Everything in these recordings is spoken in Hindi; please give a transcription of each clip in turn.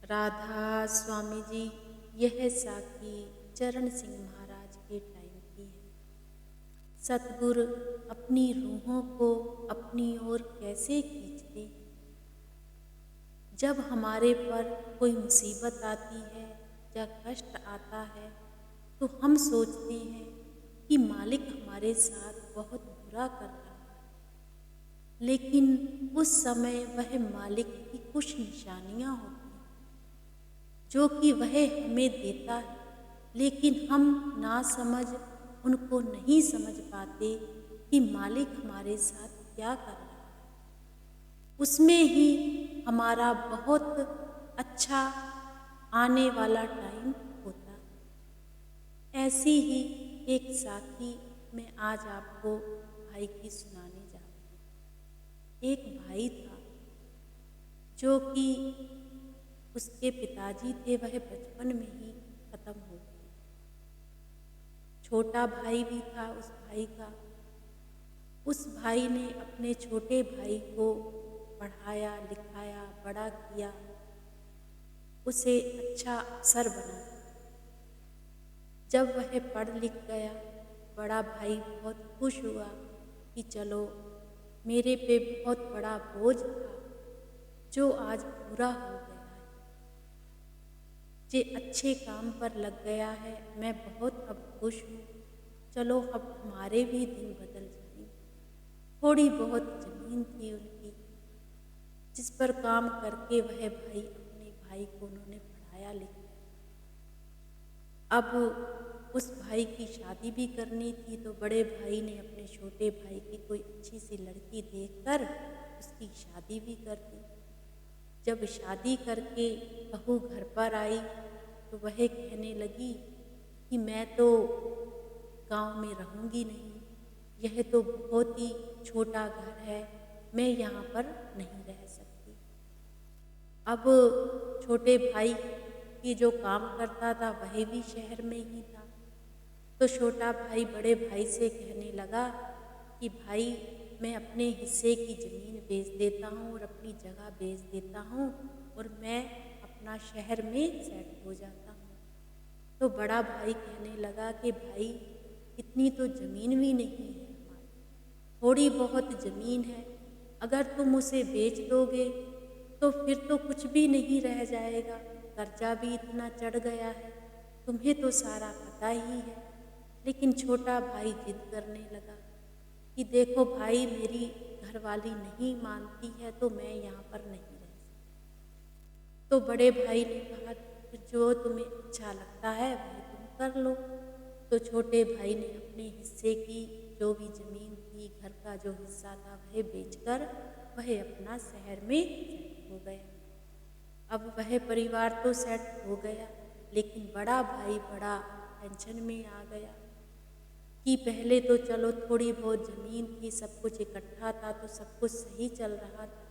राधा स्वामी जी, यह साखी चरण सिंह महाराज के टाइम की है। सतगुरु अपनी रूहों को अपनी ओर कैसे खींचते हैं। जब हमारे पर कोई मुसीबत आती है या कष्ट आता है तो हम सोचते हैं कि मालिक हमारे साथ बहुत बुरा कर रहा है, लेकिन उस समय वह मालिक की कुछ निशानियां होती हैं जो कि वह हमें देता है, लेकिन हम ना समझ उनको नहीं समझ पाते कि मालिक हमारे साथ क्या कर रहा है। उसमें ही हमारा बहुत अच्छा आने वाला टाइम होता है। ऐसी ही एक साखी मैं आज आपको भाई की सुनाने जा रही हूँ। एक भाई था जो कि उसके पिताजी थे, वह बचपन में ही खत्म हो गए। छोटा भाई भी था उस भाई का। उस भाई ने अपने छोटे भाई को पढ़ाया लिखाया, बड़ा किया, उसे अच्छा अफसर बना। जब वह पढ़ लिख गया, बड़ा भाई बहुत खुश हुआ कि चलो मेरे पे बहुत बड़ा बोझ था जो आज पूरा हो गया है, जे अच्छे काम पर लग गया है, मैं बहुत अब खुश हूँ। चलो अब हमारे भी दिन बदल जाएंगे। थोड़ी बहुत जमीन थी उनकी, जिस पर काम करके वह भाई अपने भाई को उन्होंने पढ़ाया लिखाया। अब उस भाई की शादी भी करनी थी तो बड़े भाई ने अपने छोटे भाई की कोई अच्छी सी लड़की देखकर उसकी शादी भी कर दी। जब शादी करके बहू घर पर आई तो वह कहने लगी कि मैं तो गांव में रहूंगी नहीं, यह तो बहुत ही छोटा घर है, मैं यहाँ पर नहीं रह सकती। अब छोटे भाई की जो काम करता था वह भी शहर में ही था, तो छोटा भाई बड़े भाई से कहने लगा कि भाई मैं अपने हिस्से की ज़मीन बेच देता हूँ और अपनी जगह बेच देता हूँ और मैं अपना शहर में सेट हो जाता हूँ। तो बड़ा भाई कहने लगा कि भाई इतनी तो ज़मीन भी नहीं है हमारी, थोड़ी बहुत ज़मीन है, अगर तुम उसे बेच दोगे तो फिर तो कुछ भी नहीं रह जाएगा, कर्जा भी इतना चढ़ गया है, तुम्हें तो सारा पता ही है। लेकिन छोटा भाई जिद करने लगा कि देखो भाई मेरी घरवाली नहीं मानती है तो मैं यहाँ पर नहीं रह सकती। तो बड़े भाई ने कहा फिर जो तुम्हें अच्छा लगता है वह तुम कर लो। तो छोटे भाई ने अपने हिस्से की जो भी ज़मीन थी, घर का जो हिस्सा था वह बेचकर वह अपना शहर में सेट हो गया। अब वह परिवार तो सेट हो गया, लेकिन बड़ा भाई बड़ा टेंशन में आ गया कि पहले तो चलो थोड़ी बहुत ज़मीन थी, सब कुछ इकट्ठा था तो सब कुछ सही चल रहा था,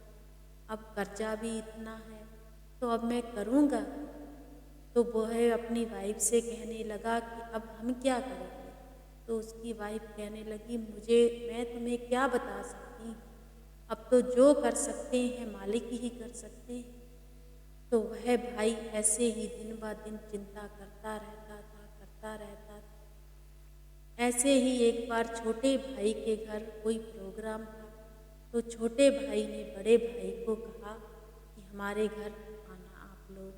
अब कर्जा भी इतना है तो अब मैं करूँगा। तो वह अपनी वाइफ से कहने लगा कि अब हम क्या करेंगे। तो उसकी वाइफ कहने लगी मैं तुम्हें क्या बता सकती हूँ, अब तो जो कर सकते हैं मालिक ही कर सकते हैं। तो वह भाई ऐसे ही दिन ब दिन चिंता करता रहता था। ऐसे ही एक बार छोटे भाई के घर कोई प्रोग्राम था, तो छोटे भाई ने बड़े भाई को कहा कि हमारे घर आना आप लोग।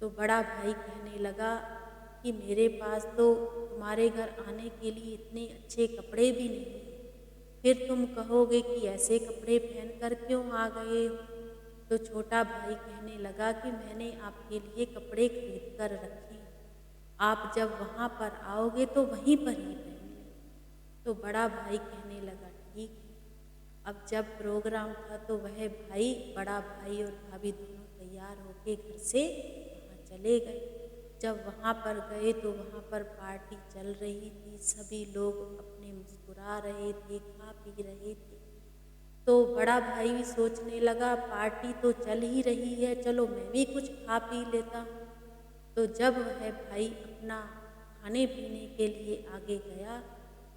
तो बड़ा भाई कहने लगा कि मेरे पास तो तुम्हारे घर आने के लिए इतने अच्छे कपड़े भी नहीं हैं, फिर तुम कहोगे कि ऐसे कपड़े पहन कर क्यों आ गए हो। तो छोटा भाई कहने लगा कि मैंने आपके लिए कपड़े खरीद कर रखे, आप जब वहाँ पर आओगे तो वहीं पर ही पहनना। तो बड़ा भाई कहने लगा ठीक है। अब जब प्रोग्राम था तो वह भाई बड़ा भाई और भाभी दोनों तैयार होके घर से वहाँ चले गए। जब वहाँ पर गए तो वहाँ पर पार्टी चल रही थी, सभी लोग अपने मुस्कुरा रहे थे, खा पी रहे थे। तो बड़ा भाई भी सोचने लगा पार्टी तो चल ही रही है, चलो मैं भी कुछ खा पी लेता हूँ। तो जब वह भाई अपना खाने पीने के लिए आगे गया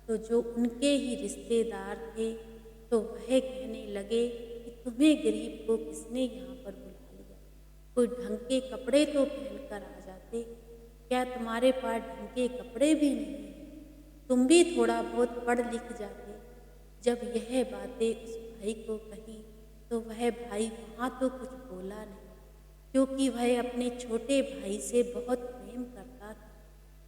तो जो उनके ही रिश्तेदार थे तो वह कहने लगे कि तुम्हें गरीब को किसने यहाँ पर बुला लिया, कोई ढंग के कपड़े तो पहन कर आ जाते। क्या तुम्हारे पास ढंग के कपड़े भी नहीं हैं? तुम भी थोड़ा बहुत पढ़ लिख जाते। जब यह बातें उस भाई को कही तो वह भाई वहाँ तो कुछ बोला नहीं, क्योंकि वह अपने छोटे भाई से बहुत प्रेम करता था।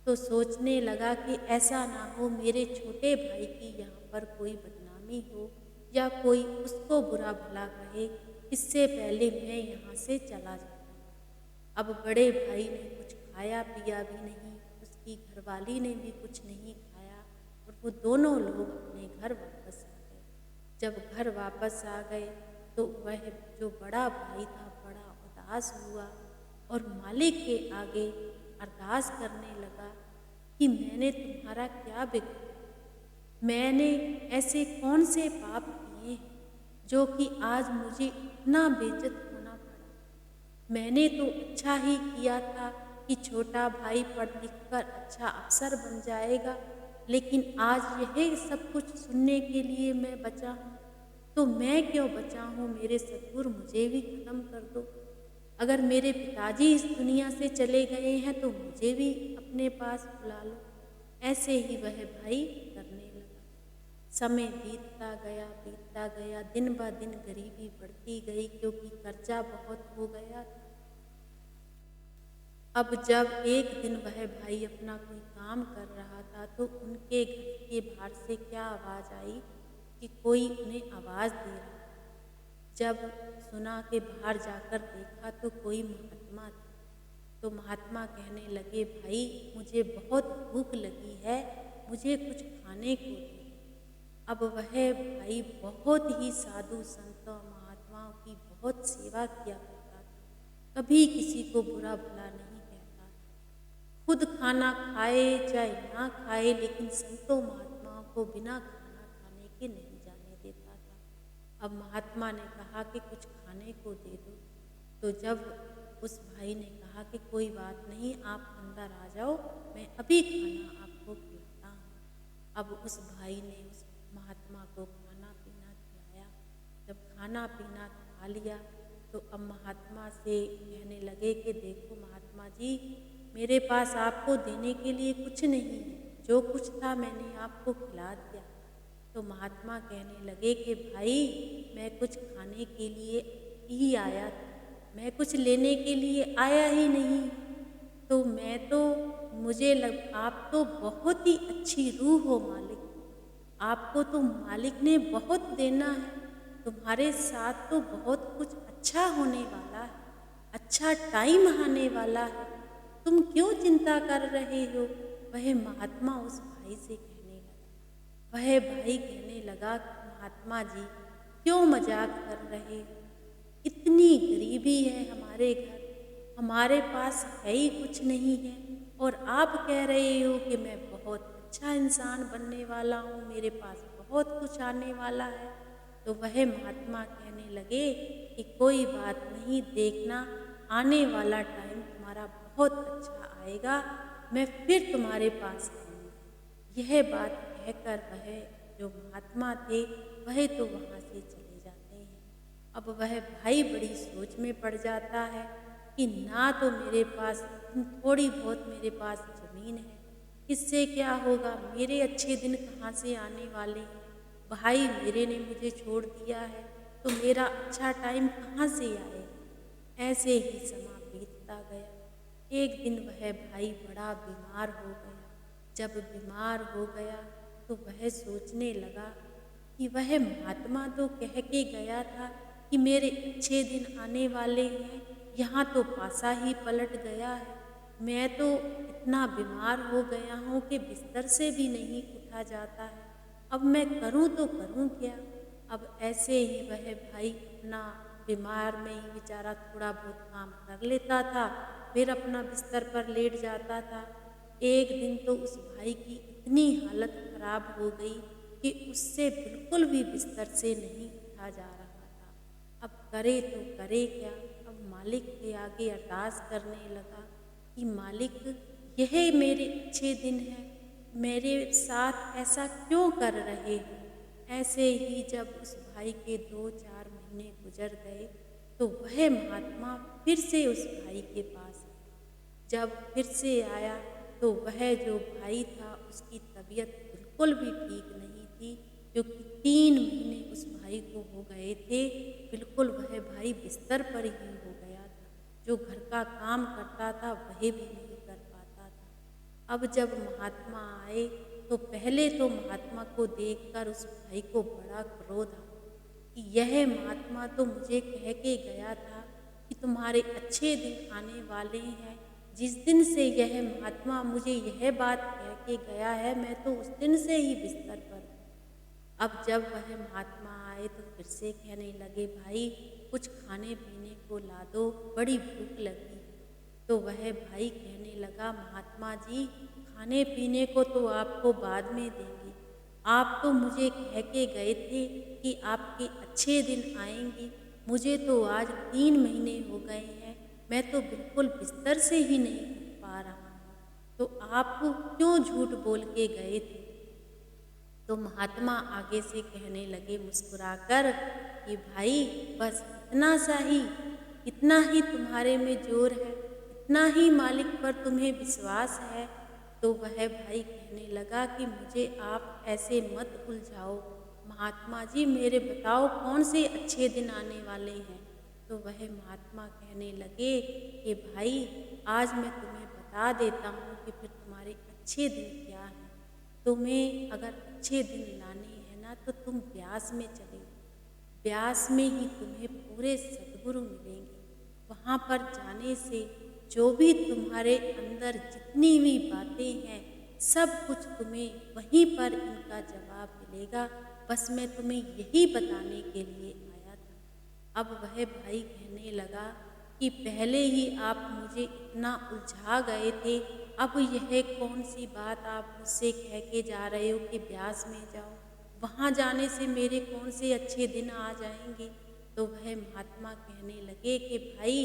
तो सोचने लगा कि ऐसा ना हो मेरे छोटे भाई की यहाँ पर कोई बदनामी हो या कोई उसको बुरा भला कहे, इससे पहले मैं यहाँ से चला जाता। अब बड़े भाई ने कुछ खाया पिया भी नहीं, उसकी घरवाली ने भी कुछ नहीं खाया, और वो दोनों लोग अपने घर वापस आ गए। जब घर वापस आ गए तो वह जो बड़ा भाई था बड़ा उदास हुआ और मालिक के आगे अरदास करने लगा कि मैंने तुम्हारा क्या बिगाड़ा? मैंने ऐसे कौन से पाप किए हैं जो कि आज मुझे इतना बेइज्जत होना पड़ा? मैंने तो अच्छा ही किया था कि छोटा भाई पढ़ लिख कर अच्छा अफसर बन जाएगा, लेकिन आज यह सब कुछ सुनने के लिए मैं बचा हूँ। तो मैं क्यों बचा हूँ? मेरे सतगुरु मुझे भी खत्म कर दो। अगर मेरे पिताजी इस दुनिया से चले गए हैं तो मुझे भी अपने पास बुला लो। ऐसे ही वह भाई करने लगा। समय बीतता गया, दिन ब दिन गरीबी बढ़ती गई, क्योंकि कर्जा बहुत हो गया था। अब जब एक दिन वह भाई अपना कोई काम कर रहा था तो उनके घर के बाहर से क्या आवाज़ आई कि कोई उन्हें आवाज़ दे रहा था। जब सुना के बाहर जाकर देखा तो कोई महात्मा था। तो महात्मा कहने लगे, भाई मुझे बहुत भूख लगी है, मुझे कुछ खाने को दो। अब वह भाई बहुत ही साधु संतों महात्माओं की बहुत सेवा किया करता था, कभी किसी को बुरा भला नहीं कहता था। खुद खाना खाए चाहे ना खाए, लेकिन संतों महात्माओं को बिना खाना खाने के नहीं जाने देता था। अब महात्मा ने कहा कि कुछ खाने को दे दो। तो जब उस भाई ने कहा कि कोई बात नहीं, आप अंदर आ जाओ, मैं अभी खाना आपको खिलाता हूँ। अब उस भाई ने उस महात्मा को खाना पीना खिलाया। जब खाना पीना खा लिया तो अब महात्मा से कहने लगे कि देखो महात्मा जी, मेरे पास आपको देने के लिए कुछ नहीं है, जो कुछ था मैंने आपको खिला दिया। तो महात्मा कहने लगे कि भाई मैं कुछ खाने के लिए ही आया था, मैं कुछ लेने के लिए आया ही नहीं। तो आप तो बहुत ही अच्छी रूह हो मालिक, आपको तो मालिक ने बहुत देना है, तुम्हारे साथ तो बहुत कुछ अच्छा होने वाला है, अच्छा टाइम आने वाला है, तुम क्यों चिंता कर रहे हो? वह महात्मा उस भाई से कहने लगा। वह भाई कहने लगा, महात्मा जी क्यों मजाक कर रहे हो? इतनी गरीबी है हमारे घर, हमारे पास है ही कुछ नहीं है, और आप कह रहे हो कि मैं बहुत अच्छा इंसान बनने वाला हूँ, मेरे पास बहुत कुछ आने वाला है। तो वह महात्मा कहने लगे कि कोई बात नहीं, देखना आने वाला टाइम तुम्हारा बहुत अच्छा आएगा, मैं फिर तुम्हारे पास आऊँगा। यह बात कहकर वह जो महात्मा थे वह तो वहाँ से चले जाते हैं। अब वह भाई बड़ी सोच में पड़ जाता है कि ना तो मेरे पास थोड़ी बहुत मेरे पास ज़मीन है, इससे क्या होगा, मेरे अच्छे दिन कहाँ से आने वाले हैं? भाई मेरे ने मुझे छोड़ दिया है तो मेरा अच्छा टाइम कहाँ से आएगा? ऐसे ही समा बीतता गया। एक दिन वह भाई बड़ा बीमार हो गया। जब बीमार हो गया तो वह सोचने लगा कि वह महात्मा तो कह के गया था कि मेरे अच्छे दिन आने वाले हैं, यहाँ तो पासा ही पलट गया है। मैं तो इतना बीमार हो गया हूँ कि बिस्तर से भी नहीं उठा जाता है। अब मैं करूँ तो करूँ क्या? अब ऐसे ही वह भाई अपना बीमार में ही बेचारा थोड़ा बहुत काम कर लेता था, फिर अपना बिस्तर पर लेट जाता था। एक दिन तो उस भाई की इतनी हालत खराब हो गई कि उससे बिल्कुल भी बिस्तर से नहीं उठा जा रहा था। अब करे तो करे क्या? अब मालिक के आगे अरदास करने लगा कि मालिक, यह मेरे अच्छे दिन हैं, मेरे साथ ऐसा क्यों कर रहे हो? ऐसे ही जब उस भाई के 2-4 महीने गुजर गए तो वह महात्मा फिर से उस भाई के पास आया। जब फिर से आया तो वह जो भाई था उसकी तबीयत बिल्कुल भी ठीक नहीं थी, क्योंकि 3 महीने उस भाई को हो गए थे। बिल्कुल वह भाई बिस्तर पर ही हो गया था। जो घर का काम करता था वह भी नहीं कर पाता था। अब जब महात्मा आए तो पहले तो महात्मा को देखकर उस भाई को बड़ा क्रोध आया कि यह महात्मा तो मुझे कह के गया था कि तुम्हारे अच्छे दिन आने वाले हैं। जिस दिन से यह महात्मा मुझे यह बात कह के गया है, मैं तो उस दिन से ही बिस्तर पर हूँ। अब जब वह महात्मा आए तो फिर से कहने लगे, भाई कुछ खाने पीने को ला दो, बड़ी भूख लगी। तो वह भाई कहने लगा, महात्मा जी खाने पीने को तो आपको बाद में देंगे। आप तो मुझे कह के गए थे कि आपके अच्छे दिन आएंगे। मुझे तो आज 3 महीने हो गए हैं, मैं तो बिल्कुल बिस्तर से ही नहीं उठ पा रहा हूँ। तो आप क्यों झूठ बोल के गए थे? तो महात्मा आगे से कहने लगे मुस्कुराकर कि भाई बस इतना ही तुम्हारे में जोर है, इतना ही मालिक पर तुम्हें विश्वास है। तो वह भाई कहने लगा कि मुझे आप ऐसे मत उलझाओ महात्मा जी, मेरे बताओ कौन से अच्छे दिन आने वाले हैं। तो वह महात्मा कहने लगे कि भाई आज मैं तुम्हें बता देता हूँ कि फिर तुम्हारे अच्छे दिन क्या हैं। तुम्हें अगर अच्छे दिन लाने हैं ना तो तुम ब्यास में चले जाओ। ब्यास में ही तुम्हें पूरे सद्गुरु मिलेंगे। वहाँ पर जाने से जो भी तुम्हारे अंदर जितनी भी बातें हैं सब कुछ तुम्हें वहीं पर इनका जवाब मिलेगा। बस मैं तुम्हें यही बताने के लिए आया था। अब वह भाई कहने लगा कि पहले ही आप मुझे इतना उलझा गए थे, अब यह कौन सी बात आप मुझसे कह के जा रहे हो कि ब्यास में जाओ, वहाँ जाने से मेरे कौन से अच्छे दिन आ जाएंगे। तो वह महात्मा कहने लगे कि भाई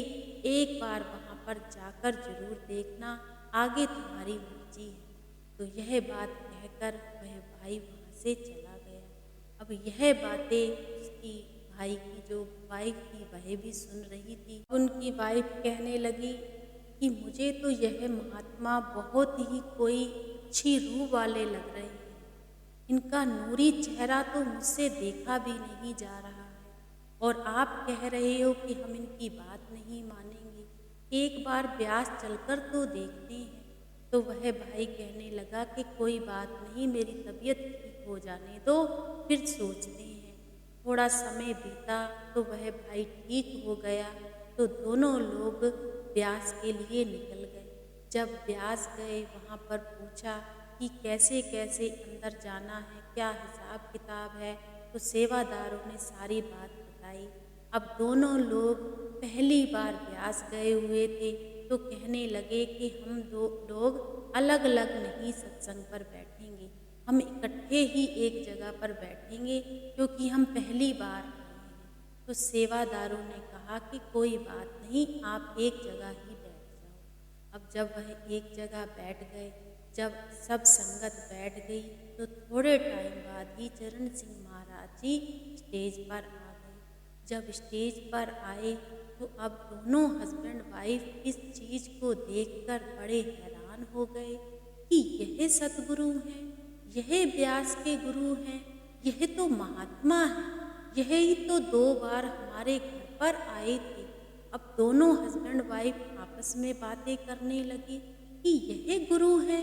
एक बार वहाँ पर जाकर जरूर देखना, आगे तुम्हारी मर्जी है। तो यह बात कहकर वह भाई वहाँ से चला गया। अब यह बातें उसकी भाई की जो वाइफ थी वह भी सुन रही थी। उनकी वाइफ कहने लगी कि मुझे तो यह महात्मा बहुत ही कोई अच्छी रूह वाले लग रहे हैं। इनका नूरी चेहरा तो मुझसे देखा भी नहीं जा रहा है, और आप कह रहे हो कि हम इनकी बात नहीं मानेंगे। एक बार ब्यास चलकर तो देखते हैं। तो वह भाई कहने लगा कि कोई बात नहीं, मेरी तबीयत ठीक हो जाने दो, फिर सोचते हैं। थोड़ा समय बीता तो वह भाई ठीक हो गया। तो दोनों लोग ब्यास के लिए निकल गए। जब ब्यास गए वहाँ पर पूछा कि कैसे कैसे अंदर जाना है, क्या हिसाब किताब है, तो सेवादारों ने सारी बात बताई। अब दोनों लोग पहली बार ब्यास गए हुए थे तो कहने लगे कि हम दो लोग अलग अलग नहीं सत्संग पर बैठेंगे, हम इकट्ठे ही एक जगह पर बैठेंगे क्योंकि हम पहली बार आए हैं। तो सेवादारों ने कहा कि कोई बात नहीं, आप एक जगह ही बैठ जाओ। अब जब वह एक जगह बैठ गए, जब सब संगत बैठ गई तो थोड़े टाइम बाद ही चरण सिंह महाराज जी स्टेज पर आ गए। जब स्टेज पर आए तो अब दोनों हस्बैंड वाइफ इस चीज़ को देखकर बड़े हैरान हो गए कि यह सतगुरु हैं, यह व्यास के गुरु हैं, यह तो महात्मा है, यह ही तो 2 बार हमारे घर पर आए थे। अब दोनों हस्बैंड वाइफ आपस में बातें करने लगी कि यह गुरु है,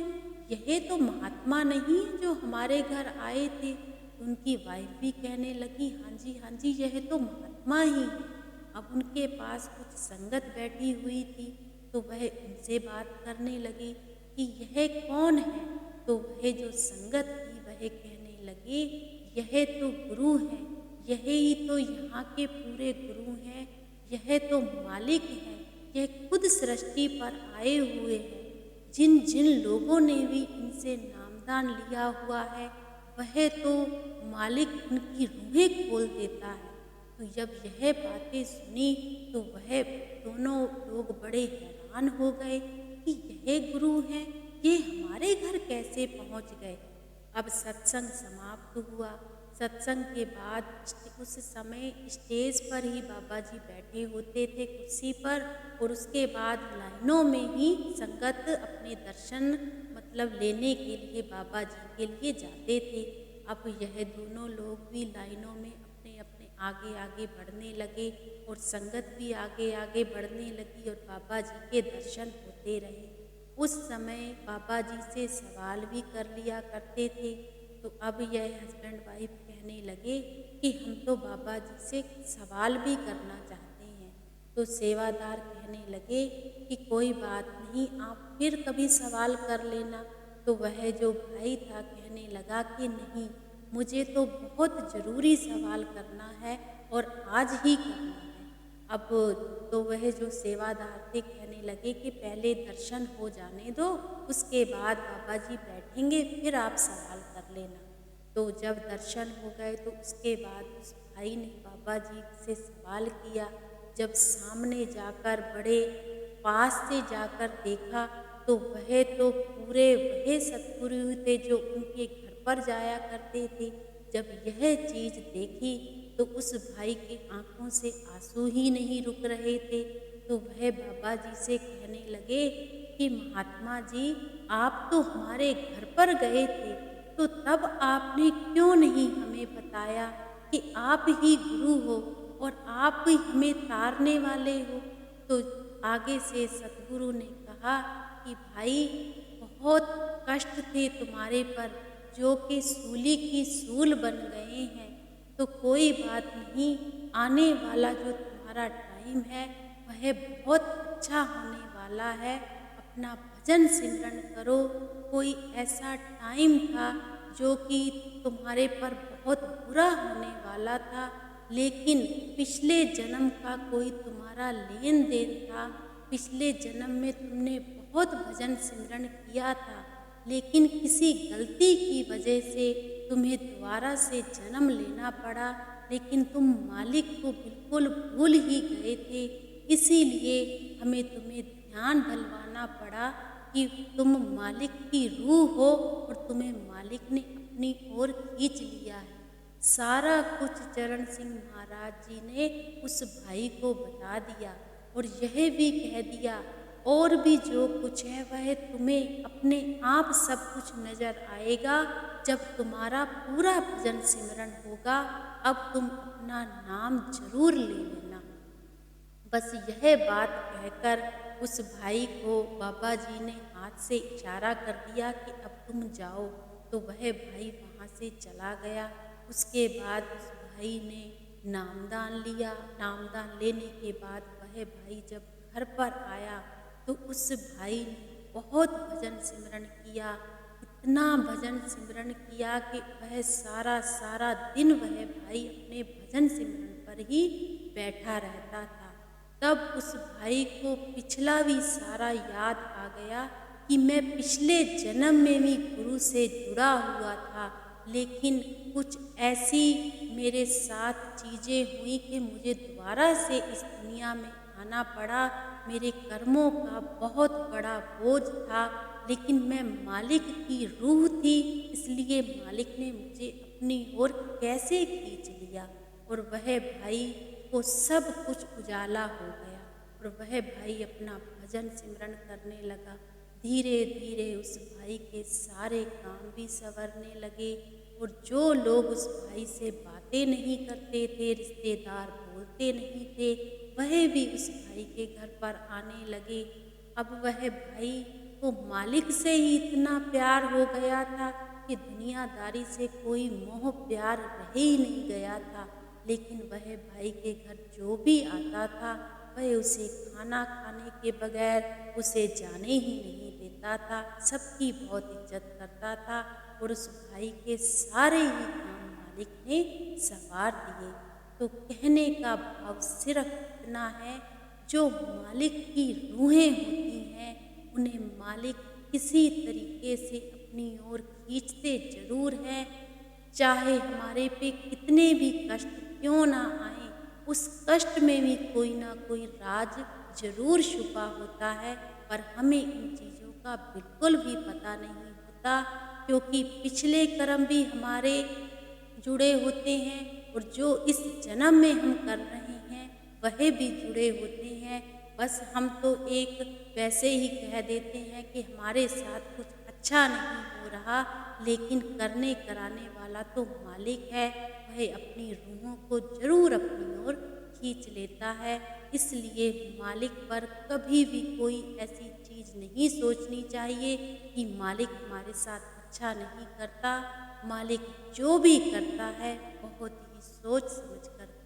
यह तो महात्मा नहीं है जो हमारे घर आए थे। उनकी वाइफ भी कहने लगी, हाँ जी यह तो महात्मा ही है। अब उनके पास कुछ संगत बैठी हुई थी तो वह उनसे बात करने लगी कि यह कौन है। तो वह जो संगत थी वह कहने लगी, यह तो गुरु है, यह ही तो यहाँ के पूरे गुरु हैं, यह तो मालिक है, यह खुद सृष्टि पर आए हुए हैं। जिन जिन लोगों ने भी इनसे नामदान लिया हुआ है वह तो मालिक उनकी रूहें खोल देता है। तो जब यह बातें सुनी तो वह दोनों लोग बड़े हैरान हो गए कि यह गुरु हैं, ये हमारे घर कैसे पहुंच गए। अब सत्संग समाप्त हुआ। सत्संग के बाद उस समय स्टेज पर ही बाबा जी बैठे होते थे कुर्सी पर, और उसके बाद लाइनों में ही संगत अपने दर्शन मतलब लेने के लिए बाबा जी के लिए जाते थे। अब यह दोनों लोग भी लाइनों में अपने अपने आगे आगे बढ़ने लगे और संगत भी आगे आगे बढ़ने लगी और बाबा जी के दर्शन होते रहे। उस समय बाबा जी से सवाल भी कर लिया करते थे। तो अब यह हस्बैंड वाइफ कहने लगे कि हम तो बाबा जी से सवाल भी करना चाहते हैं। तो सेवादार कहने लगे कि कोई बात नहीं, आप फिर कभी सवाल कर लेना। तो वह जो भाई था कहने लगा कि नहीं, मुझे तो बहुत ज़रूरी सवाल करना है और आज ही करना है। अब तो वह जो सेवादार थे कहने लगे कि पहले दर्शन हो जाने दो, उसके बाद बाबा जी बैठेंगे, फिर आप सवाल कर लेना। तो जब दर्शन हो गए तो उसके बाद उस भाई ने बाबा जी से सवाल किया। जब सामने जाकर बड़े पास से जाकर देखा तो वह तो पूरे वह सतगुरु थे जो उनके घर पर जाया करते थे। जब यह चीज़ देखी तो उस भाई के आंखों से आंसू ही नहीं रुक रहे थे। तो वह बाबा जी से कहने लगे कि महात्मा जी, आप तो हमारे घर पर गए थे, तो तब आपने क्यों नहीं हमें बताया कि आप ही गुरु हो और आप ही हमें तारने वाले हो। तो आगे से सतगुरु ने कहा कि भाई, बहुत कष्ट थे तुम्हारे पर जो कि सूली की सूल बन गए हैं। तो कोई बात नहीं, आने वाला जो तुम्हारा टाइम है वह बहुत अच्छा होने वाला है। अपना भजन सिमरन करो। कोई ऐसा टाइम था जो कि तुम्हारे पर बहुत बुरा होने वाला था, लेकिन पिछले जन्म का कोई तुम्हारा लेन देन था। पिछले जन्म में तुमने बहुत भजन सिमरन किया था, लेकिन किसी गलती की वजह से तुम्हें दोबारा से जन्म लेना पड़ा, लेकिन तुम मालिक को बिल्कुल भूल ही गए थे। इसीलिए हमें तुम्हें ध्यान दिलवाना पड़ा कि तुम मालिक की रूह हो और तुम्हें मालिक ने अपनी ओर खींच लिया है। सारा कुछ चरण सिंह महाराज जी ने उस भाई को बता दिया और यह भी कह दिया, और भी जो कुछ है वह तुम्हें अपने आप सब कुछ नजर आएगा जब तुम्हारा पूरा भजन सिमरन होगा। अब तुम अपना नाम जरूर ले लेना। बस यह बात कहकर उस भाई को बाबा जी ने हाथ से इशारा कर दिया कि अब तुम जाओ। तो वह भाई वहाँ से चला गया। उसके बाद उस भाई ने नामदान लिया। नामदान लेने के बाद वह भाई जब घर पर आया तो उस भाई ने बहुत भजन सिमरन किया। इतना भजन सिमरन किया कि वह सारा सारा दिन वह भाई अपने भजन सिमरन पर ही बैठा रहता था। तब उस भाई को पिछला भी सारा याद आ गया कि मैं पिछले जन्म में भी गुरु से जुड़ा हुआ था, लेकिन कुछ ऐसी मेरे साथ चीज़ें हुई कि मुझे दोबारा से इस दुनिया में आना पड़ा। मेरे कर्मों का बहुत बड़ा बोझ था, लेकिन मैं मालिक की रूह थी, इसलिए मालिक ने मुझे अपनी ओर कैसे खींच लिया। और वह भाई को सब कुछ उजाला हो गया और वह भाई अपना भजन सिमरन करने लगा। धीरे धीरे उस भाई के सारे काम भी संवरने लगे और जो लोग उस भाई से बातें नहीं करते थे, रिश्तेदार बोलते नहीं थे, वह भी उस भाई के घर पर आने लगे। अब वह भाई को मालिक से ही इतना प्यार हो गया था कि दुनियादारी से कोई मोह प्यार रह ही नहीं गया था। लेकिन वह भाई के घर जो भी आता था वह उसे खाना खाने के बगैर उसे जाने ही नहीं देता था। सबकी बहुत इज्जत करता था और उस भाई के सारे ही काम मालिक ने संवार दिए। तो कहने का भाव सिर्फ इतना है, जो मालिक की रूहें होती हैं उन्हें मालिक किसी तरीके से अपनी ओर खींचते जरूर हैं। चाहे हमारे पे कितने भी कष्ट क्यों ना आए, उस कष्ट में भी कोई ना कोई राज जरूर छुपा होता है, पर हमें इन चीज़ों का बिल्कुल भी पता नहीं होता, क्योंकि पिछले कर्म भी हमारे जुड़े होते हैं और जो इस जन्म में हम कर रहे हैं वह भी जुड़े होते हैं। बस हम तो एक वैसे ही कह देते हैं कि हमारे साथ कुछ अच्छा नहीं हो रहा, लेकिन करने कराने वाला तो मालिक है, वह अपनी रूहों को जरूर अपनी ओर खींच लेता है। इसलिए मालिक पर कभी भी कोई ऐसी चीज़ नहीं सोचनी चाहिए कि मालिक हमारे साथ अच्छा नहीं करता। मालिक जो भी करता है बहुत ही सोच समझ कर